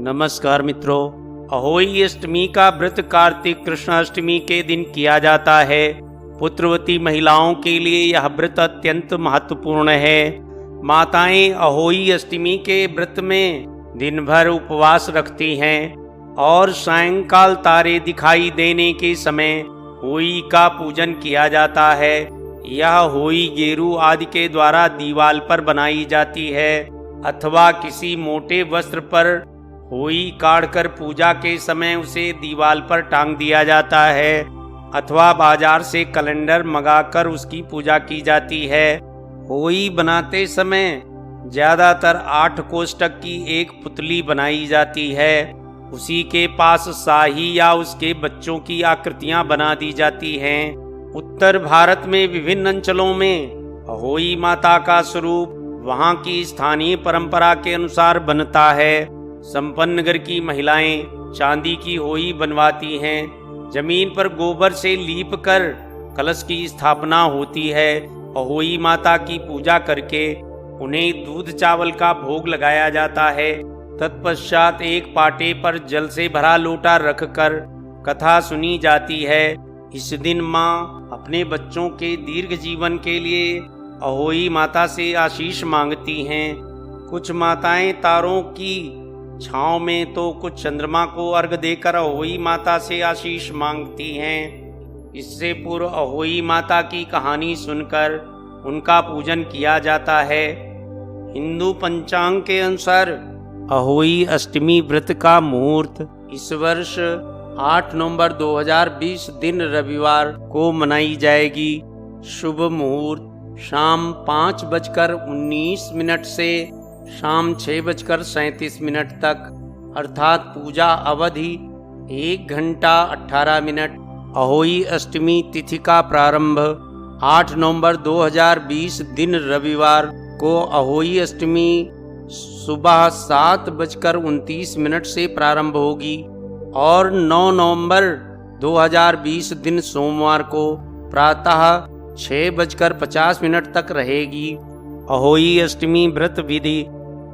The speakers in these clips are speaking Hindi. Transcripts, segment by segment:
नमस्कार मित्रों, अहोई अष्टमी का व्रत कार्तिक कृष्ण अष्टमी के दिन किया जाता है। पुत्रवती महिलाओं के लिए यह व्रत अत्यंत महत्वपूर्ण है। माताएं अहोई अष्टमी के व्रत में दिन भर उपवास रखती हैं और सायंकाल तारे दिखाई देने के समय होई का पूजन किया जाता है। यह होई गेरू आदि के द्वारा दीवार पर बनाई जाती है अथवा किसी मोटे वस्त्र पर होई काढ़कर पूजा के समय उसे दीवार पर टांग दिया जाता है अथवा बाजार से कैलेंडर मंगाकर उसकी पूजा की जाती है। होई बनाते समय ज्यादातर 8 कोष्ठक की एक पुतली बनाई जाती है। उसी के पास शाही या उसके बच्चों की आकृतियां बना दी जाती हैं। उत्तर भारत में विभिन्न अंचलों में अहोई माता का स्वरूप वहां की स्थानीय परंपरा के अनुसार बनता है। संपन्न घर की महिलाएं चांदी की होई बनवाती हैं। जमीन पर गोबर से लीप कर कलश की स्थापना होती है। अहोई माता की पूजा करके उन्हें दूध चावल का भोग लगाया जाता है। तत्पश्चात एक पाटे पर जल से भरा लोटा रखकर कथा सुनी जाती है। इस दिन माँ अपने बच्चों के दीर्घ जीवन के लिए अहोई माता से आशीष मांगती हैं। कुछ माताएं तारों की छांव में तो कुछ चंद्रमा को अर्घ देकर अहोई माता से आशीष मांगती हैं। इससे पूर्व अहोई माता की कहानी सुनकर उनका पूजन किया जाता है। हिंदू पंचांग के अनुसार अहोई अष्टमी व्रत का मुहूर्त इस वर्ष 8 नवंबर 2020 दिन रविवार को मनाई जाएगी। शुभ मुहूर्त शाम 5:19 से शाम 6:37 तक, अर्थात पूजा अवधि 1 घंटा 18 मिनट। अहोई अष्टमी तिथि का प्रारंभ 8 नवंबर 2020 दिन रविवार को अहोई अष्टमी सुबह 7:29 से प्रारंभ होगी और 9 नवंबर 2020 दिन सोमवार को प्रातः 6:50 तक रहेगी। अहोई अष्टमी व्रत विधि।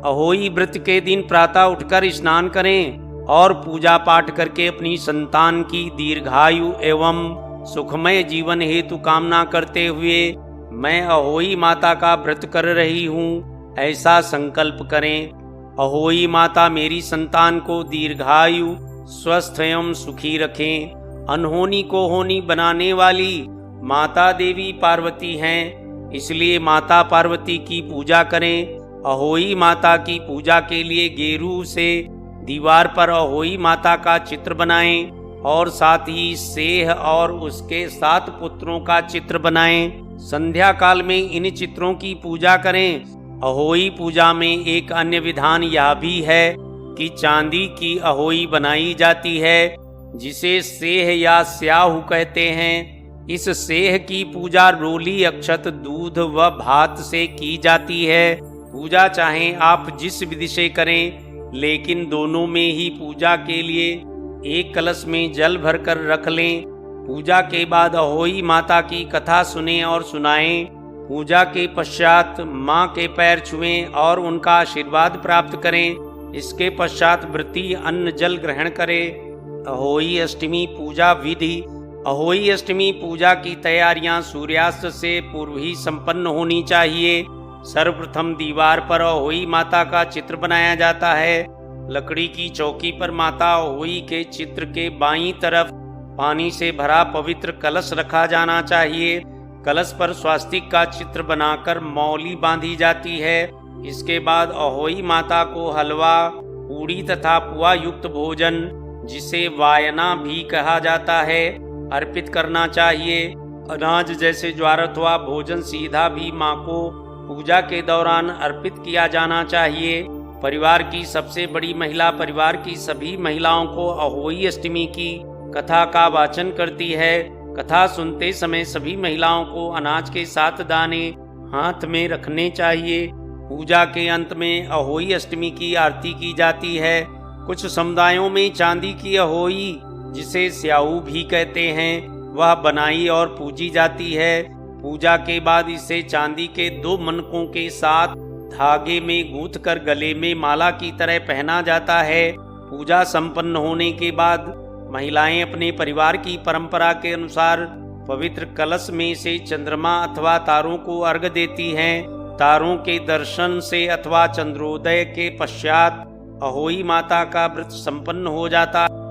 अहोई व्रत के दिन प्रातः उठकर स्नान करें और पूजा पाठ करके अपनी संतान की दीर्घायु एवं सुखमय जीवन हेतु कामना करते हुए मैं अहोई माता का व्रत कर रही हूँ ऐसा संकल्प करें। अहोई माता मेरी संतान को दीर्घायु स्वस्थ एवं सुखी रखें। अनहोनी को होनी बनाने वाली माता देवी पार्वती हैं, इसलिए माता पार्वती की पूजा करें। अहोई माता की पूजा के लिए गेरू से दीवार पर अहोई माता का चित्र बनाएं और साथ ही सेह और उसके 7 पुत्रों का चित्र बनाएं। संध्या काल में इन चित्रों की पूजा करें। अहोई पूजा में एक अन्य विधान यह भी है कि चांदी की अहोई बनाई जाती है जिसे सेह या स्याहू कहते हैं। इस सेह की पूजा रोली अक्षत दूध व भात से की जाती है। पूजा चाहे आप जिस विधि से करें, लेकिन दोनों में ही पूजा के लिए एक कलश में जल भरकर रख लें। पूजा के बाद अहोई माता की कथा सुने और सुनाएं। पूजा के पश्चात माँ के पैर छुएं और उनका आशीर्वाद प्राप्त करें। इसके पश्चात व्रती अन्न जल ग्रहण करें। अहोई अष्टमी पूजा विधि। अहोई अष्टमी पूजा की तैयारियां सूर्यास्त से पूर्व ही संपन्न होनी चाहिए। सर्वप्रथम दीवार पर अहोई माता का चित्र बनाया जाता है। लकड़ी की चौकी पर माता अहोई के चित्र के बाईं तरफ पानी से भरा पवित्र कलश रखा जाना चाहिए। कलश पर स्वास्तिक का चित्र बनाकर मौली बांधी जाती है। इसके बाद अहोई माता को हलवा, पूड़ी तथा पुआ युक्त भोजन, जिसे वायना भी कहा जाता है, अर्पित करना चाहिए। अनाज जैसे ज्वार अथवा भोजन सीधा भी माँ को पूजा के दौरान अर्पित किया जाना चाहिए। परिवार की सबसे बड़ी महिला परिवार की सभी महिलाओं को अहोई अष्टमी की कथा का वाचन करती है। कथा सुनते समय सभी महिलाओं को अनाज के 7 दाने हाथ में रखने चाहिए। पूजा के अंत में अहोई अष्टमी की आरती की जाती है। कुछ समुदायों में चांदी की अहोई, जिसे स्याहू भी कहते हैं, वह बनाई और पूजी जाती है। पूजा के बाद इसे चांदी के 2 मनकों के साथ धागे में गूंथ कर गले में माला की तरह पहना जाता है। पूजा संपन्न होने के बाद महिलाएं अपने परिवार की परंपरा के अनुसार पवित्र कलश में से चंद्रमा अथवा तारों को अर्घ देती हैं। तारों के दर्शन से अथवा चंद्रोदय के पश्चात अहोई माता का व्रत संपन्न हो जाता है।